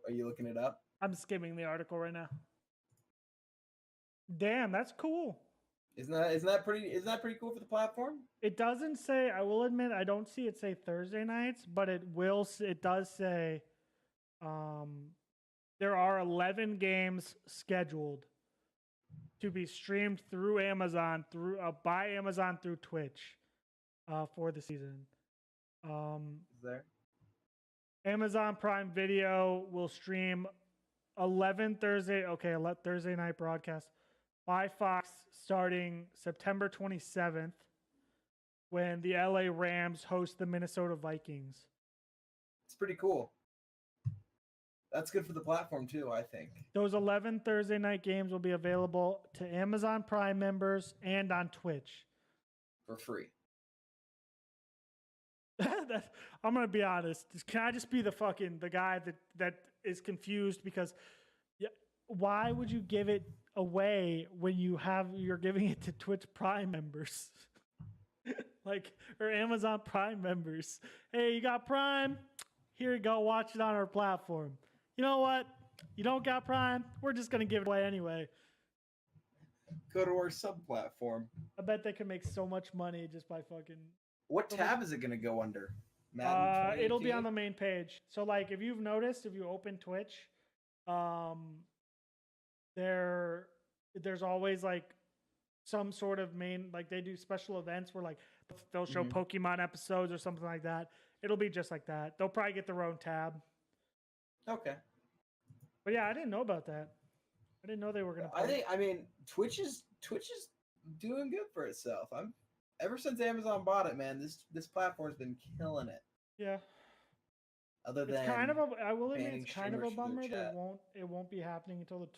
Are you looking it up? I'm skimming the article right now. Damn, that's cool. Isn't that pretty cool for the platform? It doesn't say. I will admit, I don't see it say Thursday nights, but it will. It does say. There are 11 games scheduled to be streamed through Amazon by Amazon through Twitch for the season. Is there? Amazon Prime Video will stream 11 Thursday. Okay, Thursday night broadcast by Fox starting September 27th when the LA Rams host the Minnesota Vikings. It's pretty cool. That's good for the platform too, I think. Those 11 Thursday night games will be available to Amazon Prime members and on Twitch. For free. I'm going to be honest. Can I just be the guy that is confused because why would you give it away when you're giving it to Twitch Prime members? Or Amazon Prime members. Hey, you got Prime? Here you go. Watch it on our platform. You know what? You don't got Prime? We're just going to give it away anyway. Go to our sub-platform. I bet they can make so much money just by fucking... What tab is it going to go under? It'll be on the main page. So, if you've noticed, if you open Twitch, there's always, some sort of main... they do special events where, they'll show Pokemon episodes or something like that. It'll be just like that. They'll probably get their own tab. Okay. But yeah, I didn't know about that. I didn't know they were going to. I mean, Twitch is doing good for itself. Ever since Amazon bought it, man, this platform's been killing it. Yeah. Other than I will admit it's kind of a bummer that it won't be happening until the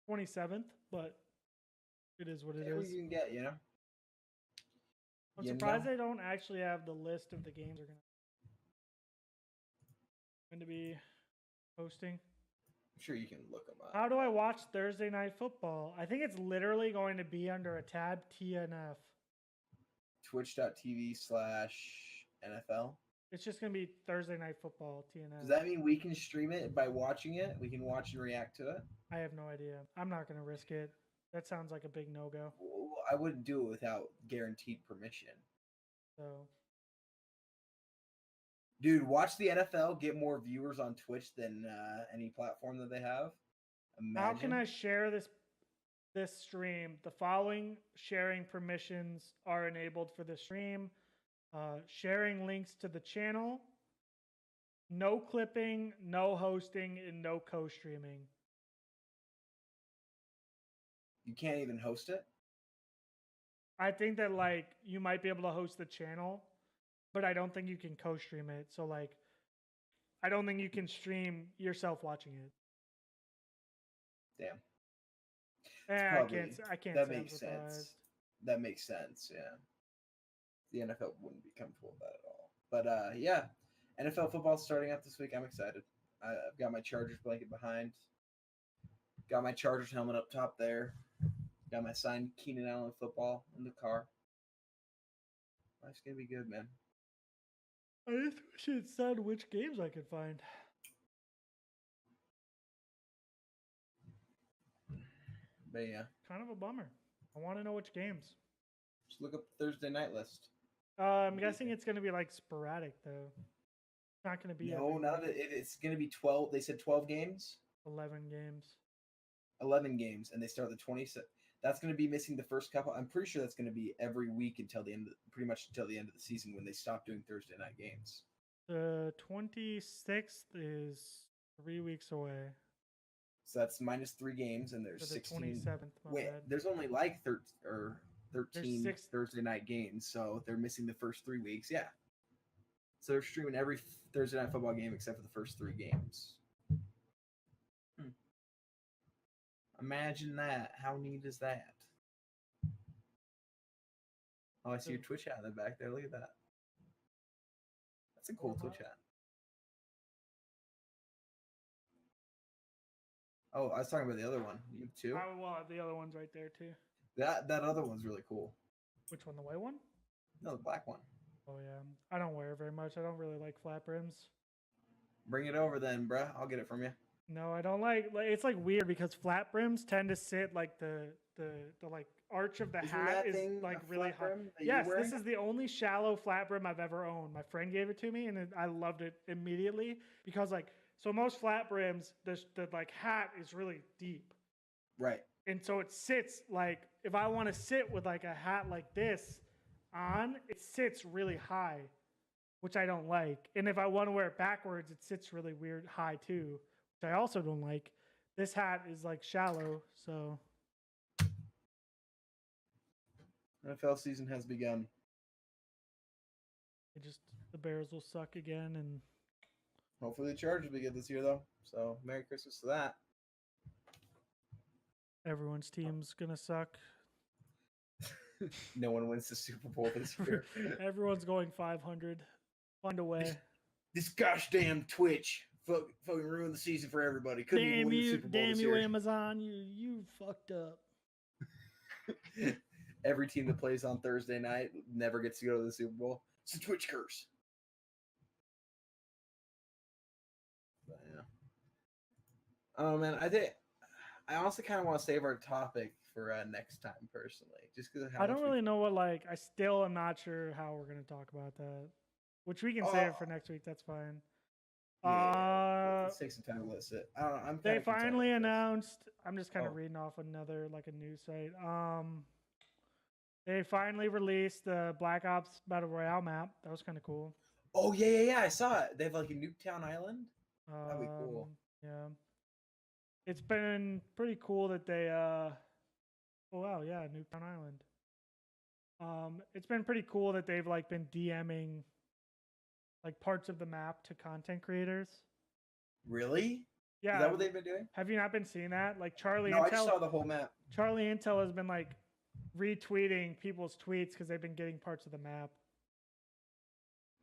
27th, but it is what it is. You can get, I'm surprised they don't actually have the list of the games they're going to be hosting. I'm sure you can look them up. How do I watch Thursday Night Football? I think it's literally going to be under a tab TNF. Twitch.tv/NFL. It's just going to be Thursday Night Football TNF. Does that mean we can stream it by watching it? We can watch and react to it? I have no idea. I'm not going to risk it. That sounds like a big no-go. I wouldn't do it without guaranteed permission. So, dude, watch the NFL get more viewers on Twitch than any platform that they have. Imagine. How can I share this stream? The following sharing permissions are enabled for the stream. Sharing links to the channel. No clipping, no hosting, and no co-streaming. You can't even host it? I think that you might be able to host the channel, but I don't think you can co-stream it. So I don't think you can stream yourself watching it. Damn. I can't. That makes sense. That makes sense. Yeah. The NFL wouldn't be comfortable with that at all. But yeah, NFL football starting up this week. I'm excited. I've got my Chargers blanket behind. Got my Chargers helmet up top there. Got my signed Keenan Allen football in the car. Life's gonna be good, man. I just wish it said which games I could find. But yeah, kind of a bummer. I want to know which games. Just look up the Thursday night list. I'm guessing it's going to be sporadic though. It's not going to be. No, none of it. It's going to be 12. They said 12 games. 11 games. 11 games, and they start the 26th. That's going to be missing the first couple. I'm pretty sure that's going to be every week until the end, pretty much until the end of the season when they stop doing Thursday night games. The 26th is 3 weeks away. So that's minus 3 games, and there's 16. 27th. Wait, there's only 13 Thursday night games, so they're missing the first 3 weeks. Yeah. So they're streaming every Thursday night football game except for the first 3 games. Imagine that. How neat is that? Oh, I see your Twitch hat in the back there. Look at that. That's a cool Twitch hat. Oh, I was talking about the other one. You have two? Well, the other one's right there too. That other one's really cool. Which one? The white one? No, the black one. Oh yeah. I don't wear it very much. I don't really like flat brims. Bring it over then, bruh. I'll get it from you. No, I don't like it's like weird because flat brims tend to sit like the like arch of the Isn't hat that is thing like a really flat high. brim that Yes, you're this wearing? is the only shallow flat brim I've ever owned. My friend gave it to me and I loved it immediately because like so most flat brims the like hat is really deep. Right. And so it sits like if I want to sit with like a hat like this on, it sits really high, which I don't like. And if I want to wear it backwards, it sits really weird high too, which I also don't like. This hat is like shallow, so NFL season has begun. the Bears will suck again and Hopefully the Chargers will be good this year though. So Merry Christmas to that. everyone's team's gonna suck. No one wins the Super Bowl this year. Everyone's going 500. Find a way. This gosh damn Twitch fucking ruined the season for everybody. Couldn't even Damn win the you, Super Bowl damn this you, year. Amazon! You fucked up. Every team that plays on Thursday night never gets to go to the Super Bowl. It's a Twitch curse. But, yeah. Oh man, I honestly kind of want to save our topic for next time personally, just because I don't really know what like. I still am not sure how we're gonna talk about that, which we can save for next week. That's fine. Let's take some time to list it. I don't know. They finally announced. I'm just kind of Oh. reading off another like a news site. They finally released the Black Ops Battle Royale map. That was kind of cool. Oh yeah. I saw it. They have like a Nuketown Island. That'd be cool. Yeah. It's been pretty cool that they oh wow, yeah, Nuketown Island. It's been pretty cool that they've like been DMing like parts of the map to content creators. Really? Yeah. Is that what they've been doing? Have you not been seeing that? Like Charlie No, Intel, I just saw the whole map. Charlie Intel has been like retweeting people's tweets because they've been getting parts of the map.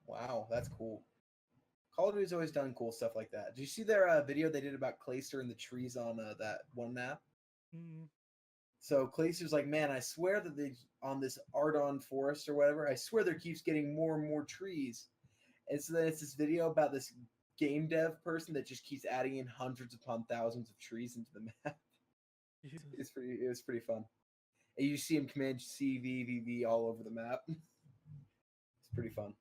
Wow, that's cool. Call of Duty's always done cool stuff like that. Did you see their video they did about Clayster and the trees on that one map? Mm-mm. So Clayster's like, man, I swear that they on this Ardon forest or whatever, I swear there keeps getting more and more trees. And so then it's this video about this game dev person that just keeps adding in hundreds upon thousands of trees into the map. It was pretty fun. And you see him command CVVV all over the map. It's pretty fun.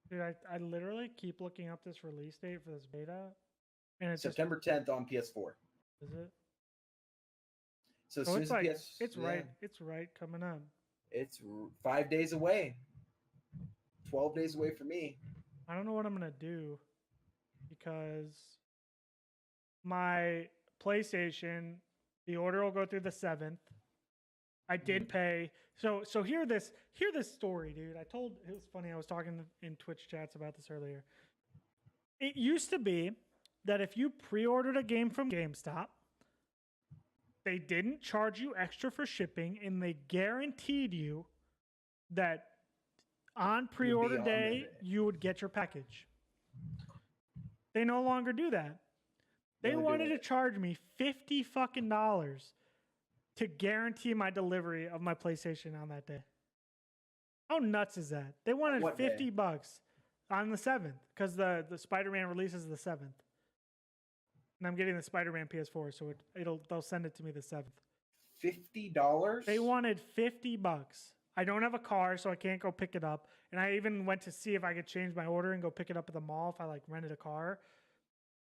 Dude, I literally keep looking up this release date for this beta, and it's September 10th on PS4. Is it? So as Oh, soon it's as like PS, it's right. It's right coming up. It's 5 days away. 12 days away for me. I don't know what I'm gonna do because my PlayStation, the order will go through the 7th. I did pay. So hear this story, dude. It was funny. I was talking in Twitch chats about this earlier. It used to be that if you pre-ordered a game from GameStop, they didn't charge you extra for shipping and they guaranteed you that on pre-order day you would get your package. They no longer do that. They wanted to charge me $50 fucking to guarantee my delivery of my PlayStation on that day. How nuts is that? They wanted $50 on the 7th because the Spider-Man releases the 7th. And I'm getting the Spider-Man PS4, so they'll send it to me the 7th. $50? They wanted $50. I don't have a car, so I can't go pick it up. And I even went to see if I could change my order and go pick it up at the mall if I like rented a car.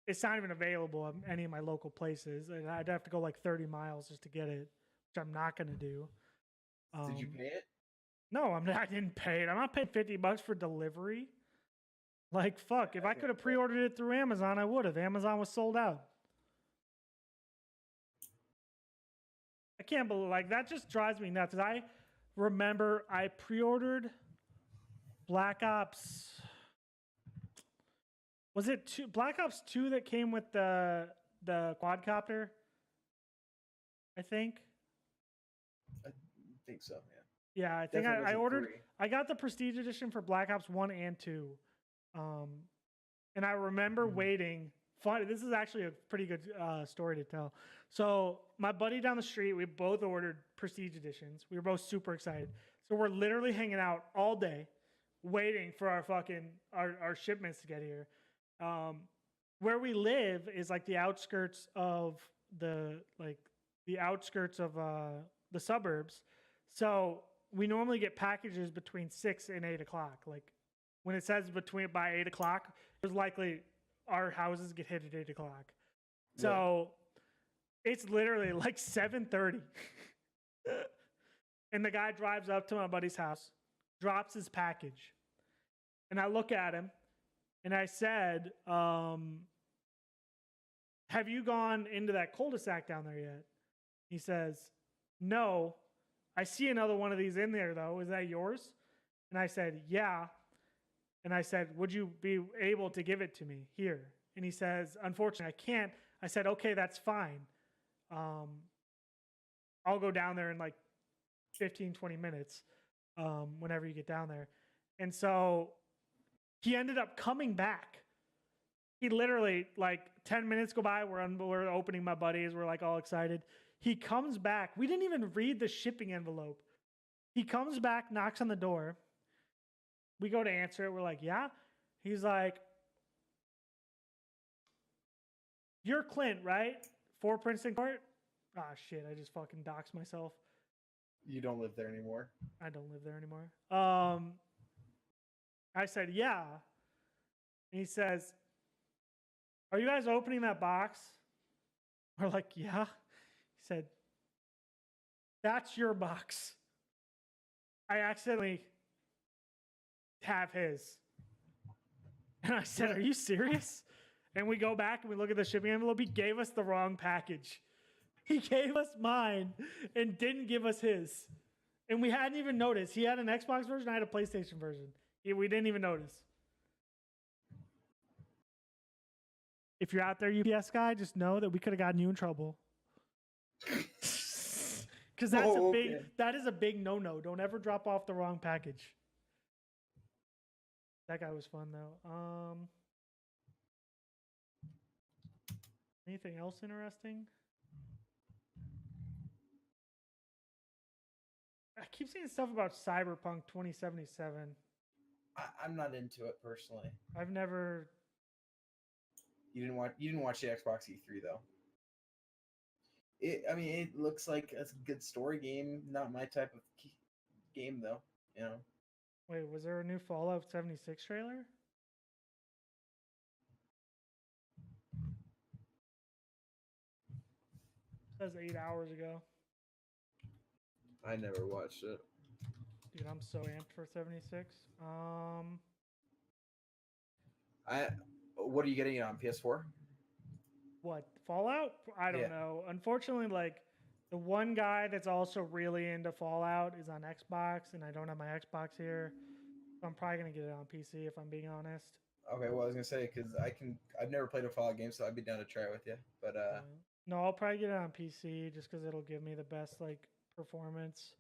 It's not even available at any of my local places. And I'd have to go like 30 miles just to get it, which I'm not going to do. Did you pay it? No, I didn't pay it. I'm not paying $50 for delivery. Like, fuck. If I could have pre-ordered it through Amazon, I would have. Amazon was sold out. I can't believe, like, that just drives me nuts. I remember I pre-ordered Black Ops. Was it Black Ops 2 that came with the quadcopter? I think. I think so, yeah. Yeah, I think I ordered. I got the Prestige Edition for Black Ops 1 and 2. And I remember waiting funny. This is actually a pretty good story to tell. So my buddy down the street, we both ordered Prestige editions. We were both super excited. So we're literally hanging out all day, waiting for our shipments to get here. Where we live is like the outskirts of the the suburbs. So we normally get packages between 6 and 8 o'clock. Like when it says by 8 o'clock, it's likely our houses get hit at 8 o'clock. So it's literally like 7:30. And the guy drives up to my buddy's house, drops his package. And I look at him and I said, have you gone into that cul-de-sac down there yet? He says, no. I see another one of these in there, though. Is that yours? And I said, yeah. And I said, would you be able to give it to me here? And he says, unfortunately, I can't. I said, okay, that's fine. I'll go down there in like 15, 20 minutes whenever you get down there. And so he ended up coming back. He literally, like 10 minutes go by, we're opening my buddies, we're like all excited. He comes back. We didn't even read the shipping envelope. He comes back, knocks on the door. We go to answer it. We're like, yeah. He's like, you're Clint, right? 4 Princeton Court? Ah, shit. I just fucking doxed myself. You don't live there anymore. I don't live there anymore. I said, yeah. And he says, are you guys opening that box? We're like, yeah. He said, that's your box. I accidentally have his. And I said, are you serious? And we go back and we look at the shipping envelope. He gave us the wrong package. He gave us mine and didn't give us his. And we hadn't even noticed. He had an Xbox version. I had a PlayStation version. We didn't even notice. If you're out there, UPS guy, just know that we could have gotten you in trouble. Because that is a big no-no. Don't ever drop off the wrong package. That guy was fun though. Anything else interesting? I keep seeing stuff about Cyberpunk 2077. I'm not into it personally. I've never. You didn't watch the Xbox E3 though. It looks like a good story game. Not my type of game though. You know. Wait, was there a new Fallout 76 trailer? That was 8 hours ago. I never watched it. Dude, I'm so amped for 76. What are you getting it on PS4? What, Fallout? I don't know. Unfortunately, like the one guy that's also really into Fallout is on Xbox, and I don't have my Xbox here. So I'm probably gonna get it on PC if I'm being honest. Okay, well I was gonna say because I've never played a Fallout game, so I'd be down to try it with you. But no, I'll probably get it on PC just because it'll give me the best like performance.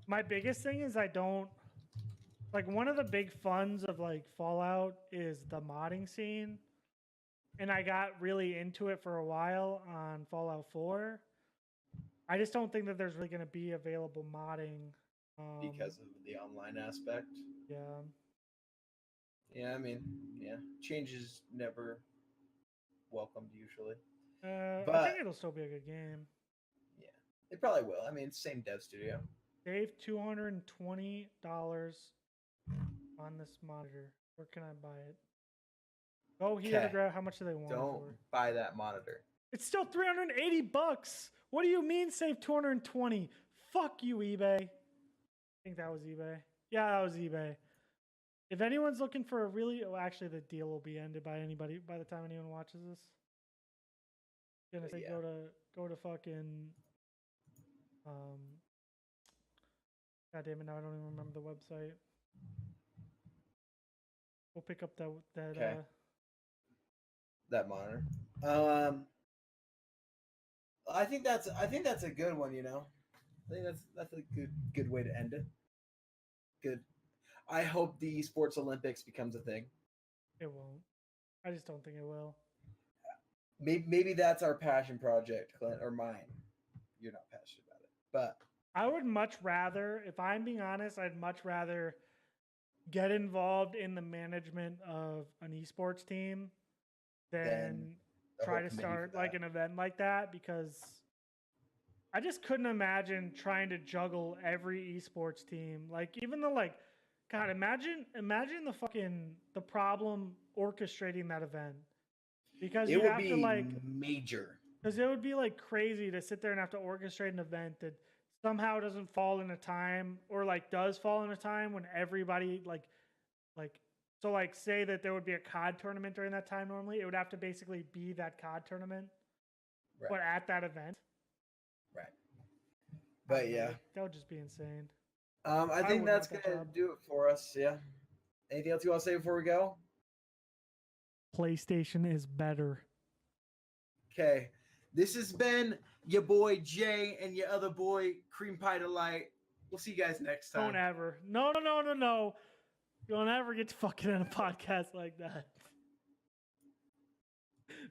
My biggest thing is I don't like one of the big funs of like Fallout is the modding scene. And I got really into it for a while on Fallout 4. I just don't think that there's really going to be available modding. Because of the online aspect? Yeah. Yeah, I mean, yeah. Change is never welcomed usually. But I think it'll still be a good game. Yeah. It probably will. I mean, it's the same dev studio. Save $220 on this monitor. Where can I buy it? Go here to grab. How much do they want? Don't buy that monitor. It's still $380. What do you mean save 220? Fuck you, eBay. I think that was eBay. Yeah, that was eBay. If anyone's looking for a really, actually the deal will be ended by the time anyone watches this. I'm gonna say go to fucking God damn it, now I don't even remember the website. We'll pick up that monitor. I think that's a good one, you know. I think that's a good way to end it. Good. I hope the Sports Olympics becomes a thing. It won't. I just don't think it will. Maybe that's our passion project, Clint, or mine. You're not passionate about it, but I would much rather, if I'm being honest, I'd much rather get involved in the management of an esports team than the try whole to committee for start like that. an event like that, because I just couldn't imagine trying to juggle every esports team. Like even the like, God, imagine the problem orchestrating that event, because It you'd would have to be like, major. because it would be like crazy to sit there and have to orchestrate an event that somehow doesn't fall in a time, or like does fall in a time when everybody like so like say that there would be a COD tournament during that time. Normally it would have to basically be that COD tournament, Right. but at that event. Right. I But don't know, yeah, that would just be insane. I think wouldn't that's want that gonna job. do it for us. Yeah. Anything else you want to say before we go? PlayStation is better. Okay. This has been your boy Jay and your other boy Cream Pie Delight. We'll see you guys next time. Don't ever. No. You'll never get to fucking end a podcast like that.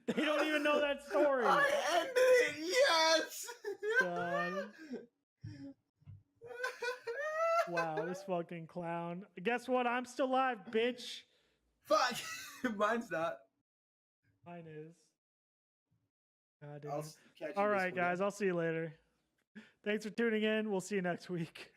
They don't even know that story. I ended it. Yes. God. Wow, this fucking clown. Guess what? I'm still alive, bitch. Fuck. Mine's not. Mine is. God damn. I'll catch you All this right, week. guys. I'll see you later. Thanks for tuning in. We'll see you next week.